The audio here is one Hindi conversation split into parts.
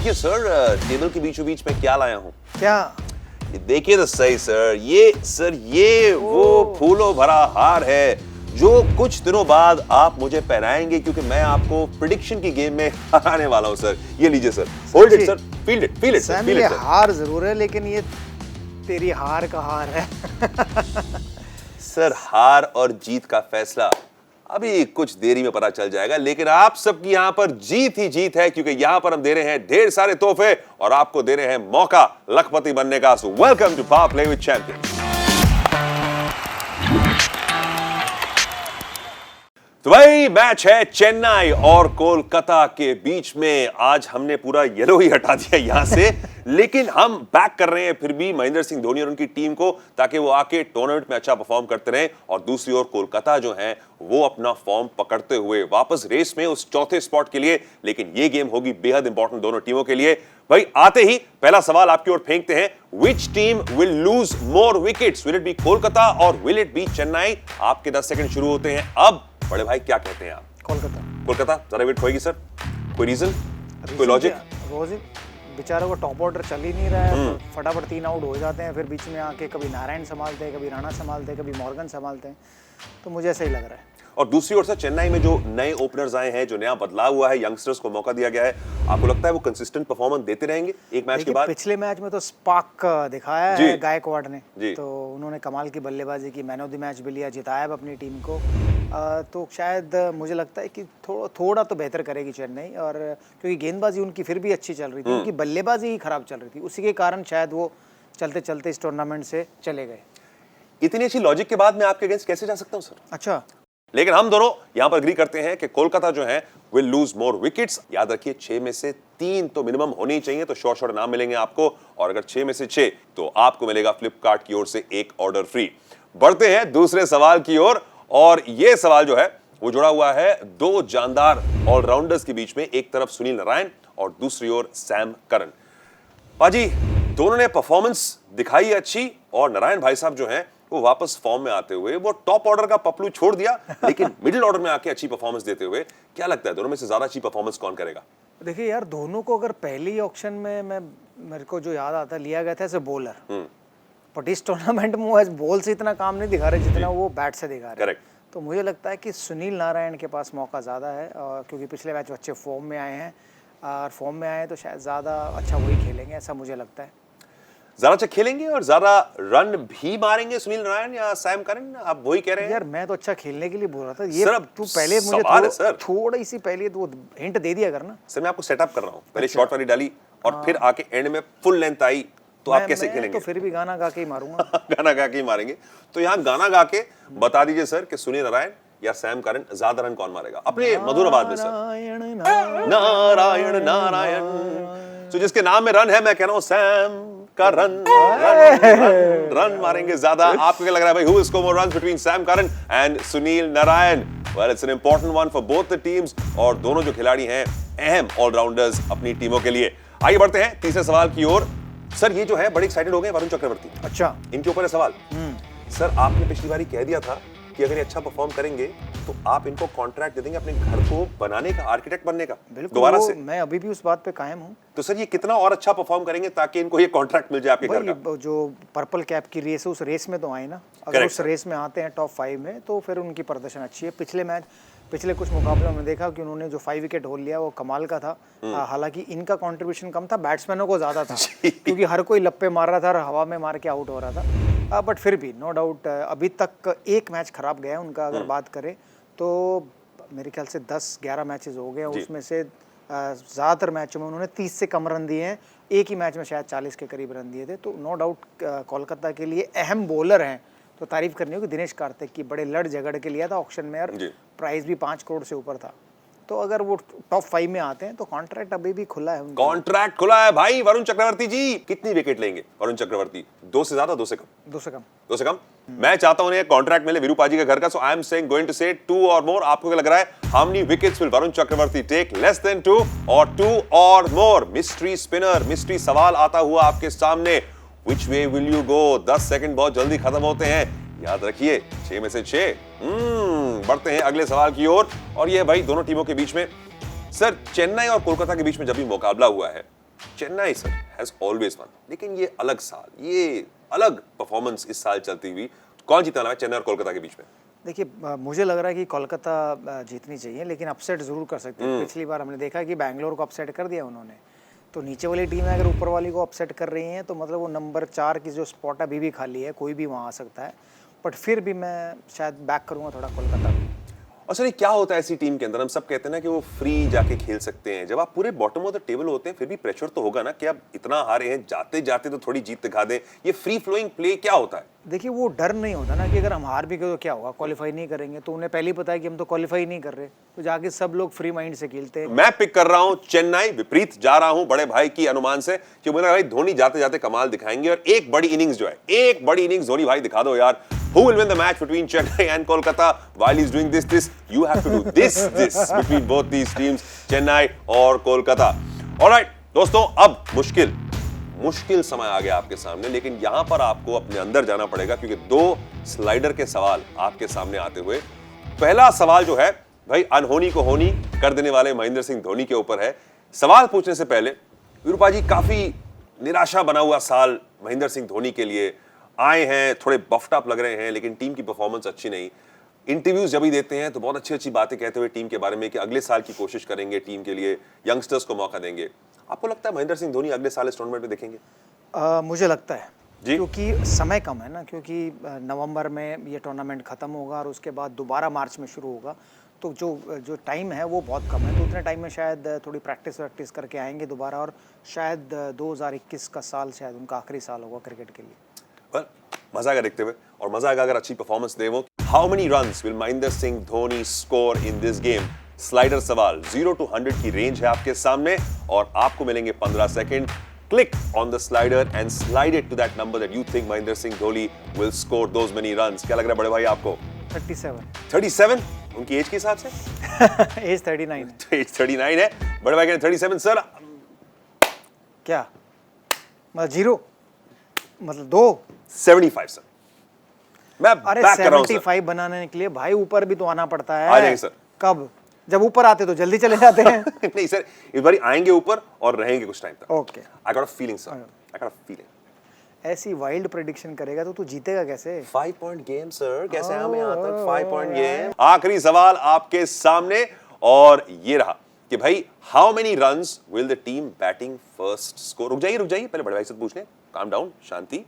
देखिए सर, टेबल के बीचों बीच में क्या लाया हूँ। क्या? देखिए तो सही सर, ये वो फूलों भरा हार है जो कुछ दिनों बाद आप मुझे पहनाएंगे, क्योंकि मैं आपको प्रेडिक्शन की गेम में हराने वाला हूं सर। ये लीजिए sir, hold it sir, feel it sir, feel it sir. हार जरूर है, लेकिन ये तेरी हार का हार है। सर, हार और जीत का फैसला अभी कुछ देरी में पता चल जाएगा, लेकिन आप सबकी यहां पर जीत ही जीत है, क्योंकि यहां पर हम दे रहे हैं ढेर सारे तोहफे और आपको दे रहे हैं मौका लखपति बनने का। So welcome to power play with champions. तो भाई, मैच है चेन्नई और कोलकाता के बीच में। आज हमने पूरा येलो ही हटा दिया यहां से, लेकिन हम बैक कर रहे हैं फिर भी महेंद्र सिंह धोनी और उनकी टीम को, ताकि वो आके टूर्नामेंट में अच्छा परफॉर्म करते रहें। और दूसरी ओर कोलकाता जो है वो अपना फॉर्म पकड़ते हुए वापस रेस में उस चौथे स्पॉट के लिए। लेकिन ये गेम होगी बेहद इंपॉर्टेंट दोनों टीमों के लिए। भाई, आते ही पहला सवाल आपकी ओर फेंकते हैं। Which team will lose more wickets? Will it be Kolkata और विल इट बी चेन्नई? आपके 10 सेकंड शुरू होते हैं अब। बड़े भाई, क्या कहते हैं आप? कोलकाता जरा वेट होएगी सर। कोई रीजन, कोई लॉजिक? बेचारों को टॉप ऑर्डर चल ही नहीं रहा है, तो फटाफट 3 आउट हो जाते हैं, फिर बीच में आके कभी नारायण संभालते हैं, कभी राणा संभालते हैं, कभी मॉर्गन संभालते हैं, तो मुझे ऐसा ही लग रहा है। और दूसरी ओर से चेन्नई में जो नए ओपनर्स आए हैं, जो नया बदलाव हुआ है, यंगस्टर्स को मौका दिया गया है, आपको लगता है वो कंसिस्टेंट परफॉर्मेंस देते रहेंगे एक मैच के बाद? पिछले मैच में तो स्पार्क दिखाया है गायकवाड़ ने, तो उन्होंने कमाल की बल्लेबाजी की, मैन ऑफ द मैच भी लिया, जिताया अपनी टीम को। तो शायद मुझे लगता है कि थोड़ा तो बेहतर करेगी चेन्नई, और क्योंकि गेंदबाजी उनकी फिर भी अच्छी चल रही थी, उनकी बल्लेबाजी ही खराब चल रही थी, उसी के कारण शायद वो चलते चलते इस टूर्नामेंट से चले गए। इतनी अच्छी लॉजिक के बाद मैं आपके अगेंस्ट कैसे जा सकता हूं सर? अच्छा, लेकिन हम दोनों यहां पर एग्री करते हैं कि कोलकाता जो है विल लूज मोर विकेट्स। याद रखिए, 6 में से 3 तो मिनिमम होनी चाहिए, तो शॉर्ट नाम मिलेंगे आपको। और अगर 6 में से 6, तो आपको मिलेगा फ्लिपकार्ट की ओर से एक ऑर्डर फ्री। बढ़ते हैं दूसरे सवाल की ओर, और यह सवाल जो है वो जुड़ा हुआ है 2 जानदार ऑलराउंडर्स के बीच में। एक तरफ सुनील नारायण और दूसरी ओर सैम करन। पाजी, दोनों ने परफॉर्मेंस दिखाई अच्छी, और नारायण भाई साहब जो हैं वो वापस फॉर्म में आते हुए वो टॉप ऑर्डर का पपलू छोड़ दिया, लेकिन मिडिल ऑर्डर में आके अच्छी परफॉर्मेंस देते हुए। क्या लगता है दोनों में से ज्यादा अच्छी परफॉर्मेंस कौन करेगा? देखिए यार, दोनों को अगर पहली ऑक्शन में मेरे को जो याद आता लिया गया था एज ए बॉलर, बट इस टूर्नामेंट में वो एज बॉल से इतना काम नहीं दिखा रहे जितना वो बैट से दिखा रहे। करेक्ट। तो मुझे लगता है कि सुनील नारायण के पास मौका ज़्यादा है, क्योंकि पिछले मैच अच्छे फॉर्म में आए हैं, और फॉर्म में आए तो शायद ज़्यादा अच्छा वही खेलेंगे, ऐसा मुझे लगता है। ज्यादा अच्छा खेलेंगे और ज्यादा रन भी मारेंगे सुनील नारायण या सैम करन? आप वही कह रहे हैं? यार, मैं तो अच्छा खेलने के लिए बोल रहा था। ये सर, तू पहले मुझे थोड़ी सी पहले तो हिंट दे दिया करना। सर, मैं आपको सेटअप कर रहा हूँ। पहले शॉर्ट वाली डाली और फिर आके एंड में फुल लेंथ आई, तो आप कैसे खेलेंगे? तो फिर भी गाना गा के ही मारूंगा। गाना गा के ही मारेंगे। तो यहाँ गाना गा के बता दीजिए सर कि सुनील नारायण या सैम करन ज्यादा रन कौन मारेगा अपने मधुर आवाज में? सर, नारायण नारायण, तो जिसके नाम में रन है, मैं कह रहा हूँ सैम का रन मारेंगे ज्यादा। आपको क्या लग रहा है भाई, who will score more runs between Sam Curran and Sunil Narayan? Well, it's an important one for both the teams, और दोनों जो खिलाड़ी हैं अहम ऑलराउंडर्स अपनी टीमों के लिए। आइए बढ़ते हैं तीसरे सवाल की ओर। सर, ये जो है बड़े एक्साइटेड हो गए वरुण चक्रवर्ती। अच्छा, इनके ऊपर है सवाल। सर, आपने पिछली बार कह दिया था कि अगर ये अच्छा परफॉर्म करेंगे तो आप इनको कॉन्ट्रैक्ट दे देंगे अपने घर को बनाने का, आर्किटेक्ट बनने का। दोबारा से मैं अभी भी उस बात पे कायम हूँ। तो सर, ये कितना और अच्छा परफॉर्म करेंगे ताकि इनको ये कॉन्ट्रैक्ट मिल जाए आपके घर का? जो पर्पल कैप की रेस है, उस रेस में तो आए ना। अगर उस रेस में आते हैं टॉप 5 में, तो फिर उनकी प्रदर्शन अच्छी है। पिछले कुछ मुकाबलों में देखा कि उन्होंने जो 5 विकेट होल लिया वो कमाल का था। हालांकि इनका कंट्रीब्यूशन कम था, बैट्समैनों को ज्यादा था, क्योंकि हर कोई लप्पे मार रहा था और हवा में मार के आउट हो रहा था। बट फिर भी नो डाउट अभी तक एक मैच खराब गया है उनका। अगर बात करें तो मेरे ख्याल से 10-11 मैचेस हो गए, उसमें से ज़्यादातर मैचों में उन्होंने 30 से कम रन दिए हैं। एक ही मैच में शायद 40 के करीब रन दिए थे। तो नो डाउट कोलकाता के लिए अहम बॉलर हैं। तो तारीफ करनी होगी दिनेश कार्तिक की, बड़े लड़ झगड़ के लिया था ऑक्शन में, और प्राइस भी 5 करोड़ से ऊपर था। तो अगर वो टॉप 5 में आते हैं तो कॉन्ट्रैक्ट अभी भी खुला है उनका। कॉन्ट्रैक्ट खुला है भाई। वरुण चक्रवर्ती जी, कितनी विकेट लेंगे वरुण चक्रवर्ती? 2 से ज्यादा, 2 से कम? 2 से कम। मैं चाहता हूं कॉन्ट्रैक्ट मिले विरूपाजी के घर का। So I am saying going to say 2 और मोर। आपको क्या लग रहा है, how many wickets will Varun Chakravarthy take? Less than 2 और 2 और मोर? मिस्ट्री स्पिनर, मिस्ट्री सवाल आता हुआ आपके सामने। Which way will you go? 10 second बहुत जल्दी खत्म होते हैं, याद रखिए 6 में से 6। बढ़ते हैं अगले सवाल की ओर, और ये भाई दोनों टीमों के बीच में। सर, चेन्नई और कोलकाता के बीच में जब भी मुकाबला हुआ है Chennai sir has always one, लेकिन ये अलग साल, ये अलग परफॉर्मेंस इस साल चलती हुई, कौन जीतने वाला है चेन्नई और कोलकाता के बीच में? देखिए मुझे लग रहा है कि कोलकाता जीतनी चाहिए, लेकिन अपसेट जरूर कर सकते हैं। पिछली बार हमने देखा कि बैंगलोर को अपसेट कर दिया उन्होंने, तो नीचे वाली टीम अगर ऊपर वाली को अपसेट कर रही हैं तो मतलब वो नंबर 4 की जो स्पॉट अभी भी खाली है, कोई भी वहाँ आ सकता है। बट फिर भी मैं शायद बैक करूँगा थोड़ा कोलकाता। और सर ये क्या होता है ऐसी टीम के अंदर, हम सब कहते हैं ना कि वो फ्री जाके खेल सकते हैं, जब आप पूरे बॉटम ऑफ द टेबल होते हैं फिर भी प्रेशर तो होगा ना कि आप इतना हारे हैं, जाते जाते तो थोड़ी जीत दिखा दें। ये फ्री फ्लोइंग प्ले क्या होता है? देखिए वो डर नहीं होता ना कि अगर हम हार भी गए तो क्या होगा, क्वालिफाई नहीं करेंगे, तो उन्हें पहले ही पता है कि हम तो क्वालिफाई नहीं कर रहे, तो जाके सब लोग फ्री माइंड से खेलते हैं। मैं पिक कर रहा हूं चेन्नई, विपरीत जा रहा हूं बड़े भाई की अनुमान से, कि मुझे भाई धोनी जाते जाते कमाल दिखाएंगे और एक बड़ी इनिंग्स जो है, एक बड़ी इनिंग्स धोनी भाई दिखा दो यार। Who will win the match between Chennai and Kolkata? While he's doing this, you have to do this between both these teams, Chennai और कोलकाता। Alright, दोस्तों अब मुश्किल समय आ गया आपके सामने, लेकिन यहां पर आपको अपने अंदर जाना पड़ेगा क्योंकि 2 स्लाइडर के सवाल आपके सामने आते हुए, पहला सवाल जो है भाई अनहोनी को होनी कर देने वाले महेंद्र सिंह धोनी के ऊपर है। सवाल पूछने से पहले वीरूपा जी, काफी निराशा बना हुआ साल महेंद्र सिंह धोनी के लिए आए हैं, थोड़े बफ्ड अप लग रहे हैं, लेकिन टीम की परफॉर्मेंस अच्छी नहीं। इंटरव्यूज जब भी देते हैं तो बहुत अच्छी बातें कहते हुए टीम के बारे में कि अगले साल की कोशिश करेंगे, टीम के लिए यंगस्टर्स को मौका देंगे। आपको लगता है महेंद्र सिंह धोनी अगले साल इस टूर्नामेंट में देखेंगे? मुझे लगता है जी? क्योंकि समय कम है ना, क्योंकि नवंबर में ये टूर्नामेंट खत्म होगा और उसके बाद दोबारा मार्च में शुरू होगा, तो जो टाइम है वो बहुत कम है, तो उतने टाइम में शायद थोड़ी प्रैक्टिस करके आएंगे दोबारा, और शायद 2021 का साल शायद उनका आखिरी साल होगा क्रिकेट के लिए। मजा आएगा देखते हुए, और मजा आएगा अगर अच्छी परफॉर्मेंस दे वो। How many runs will Mahendra Singh Dhoni score in this game? Slider सवाल, 0 to 100 की रेंज है आपके सामने और आपको मिलेंगे 15 second. Click on the slider and slide it to that number that you think Mahendra Singh Dhoni will score those many runs. क्या लग रहा है बड़े भाई आपको? 37? उनकी एज के हिसाब से? एज 39 है। एज 39 है, बड़े भाई कहते 37 सर। क्या मतलब 0 मतलब 2? 75 सर। मैं अरे बैक कर रहा हूं सर। 75 बनाने के लिए भाई ऊपर भी तो आना पड़ता है। आ जाएंगे सर। कब? जब ऊपर आते तो जल्दी चले जाते हैं। नहीं सर, इस बार आएंगे ऊपर और रहेंगे कुछ टाइम तक। Okay, I got a feeling sir, I got a feeling. ऐसी वाइल्ड प्रेडिक्शन करेगा तो तू जीतेगा कैसे? 5 पॉइंट गेम सर, कैसे हम यहाँ तक 5 पॉइंट गेम। आखिरी सवाल आपके सामने और ये रहा कि भाई how many runs will the team batting first score? रुक जाइए पहले बड़े भाई से पूछ लें। काम डाउन, शांति,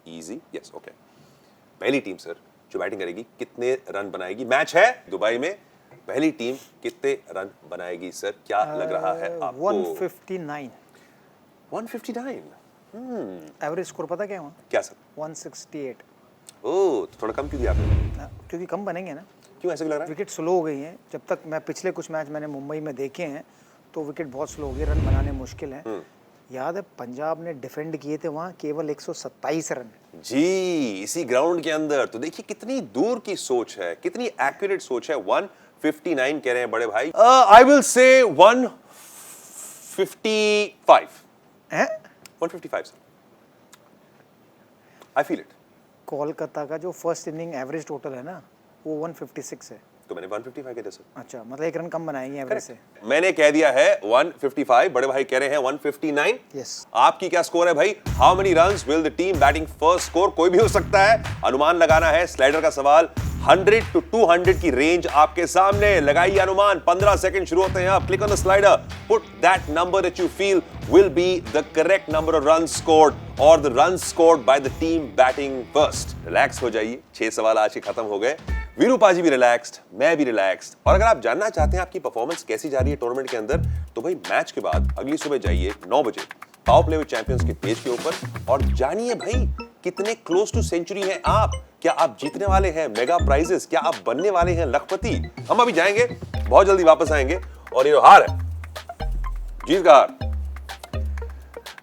इजी, यस, ओके। पहली टीम सर जो बैटिंग करेगी कितने रन बनाएगी? मैच है दुबई में, पहली टीम कितने रन बनाएगी सर, क्या लग रहा है आपको? 159। 159? एवरेज स्कोर पता क्या है वहाँ? क्या सर? 168। ओह, तो थोड़ा कम क्यों दिया आपने? क्योंकि कम बनेंगे ना, क्यों ऐसे लग रहा है? विकेट स्लो हो गई हैं। जब तक मैं पिछले कुछ मैच मैंने मुंबई में देखे हैं तो विकेट बहुत स्लो हो गए, रन बनाने मुश्किल हैं। याद है पंजाब ने डिफेंड किए थे वहाँ केवल 127 रन जी, इसी ग्राउंड के अंदर। तो देखिए कितनी दूर की सोच है, कितनी एक्यूरेट सोच है। 159 कह रहे हैं बड़े भाई। आई विल से 155 है। 155 sir, I feel it. Kolkata का जो फर्स्ट इनिंग एवरेज टोटल है ना वो 156 है, तो मैंने 155 कह दिया सर। अच्छा मतलब 1 रन कम बनाएंगे एवरेज से। मैंने कह दिया है 155, बड़े भाई कह रहे हैं 159। यस। आपकी क्या स्कोर है भाई? How many runs will the team batting first score? कोई भी हो सकता है, अनुमान लगाना है। स्लाइडर का सवाल, 100 to 200 की रेंज आपके सामने, लगाइए अनुमान। 15 सेकंड शुरू होते हैं। आप click on the slider, put that number that you feel will be the correct number of run scored और the run scored by the team batting first. Relax हो जाइए, 6 सवाल आज के खत्म हो गए। वीरूपा जी भी रिलैक्स्ड, मैं भी रिलैक्स्ड। और अगर आप जानना चाहते हैं आपकी परफॉर्मेंस कैसी जा रही है टूर्नामेंट के अंदर, तो भाई मैच के बाद अगली सुबह जाइए 9 बजे पावर प्ले विद चैंपियंस के पेज के ऊपर और जानिए भाई कितने क्लोज टू सेंचुरी हैं आप। क्या आप जीतने वाले हैं मेगा प्राइजेस? क्या आप बनने वाले हैं लखपति? हम अभी जाएंगे, बहुत जल्दी वापस आएंगे। और ये हार है, जीत का हार।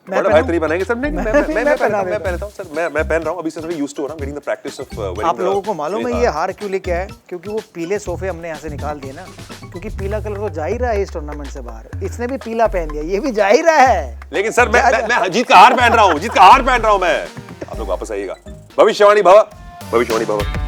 बड़ा भाई तरी बनाएंगे सर। नहीं, मैं पहनता हूं सर, मैं पहन रहा हूं अभी से, थोड़ी यूज्ड टू हो रहा हूं, getting the practice of wearing. आप लोगों को मालूम है ये हार क्यों लेके आए? क्योंकि वो पीले सोफे हमने यहाँ से निकाल दिए ना, क्योंकि पीला कलर तो जा ही रहा है इस टूर्नामेंट से बाहर। इसने भी पीला पहन लिया, ये भी जा ही रहा है। लेकिन सर मैं जीत का हार पहन रहा हूं, जीत का हार पहन रहा हूं मैं। आप लोग वापस आइएगा। भविष्यवाणी भव, भविष्यवाणी भव।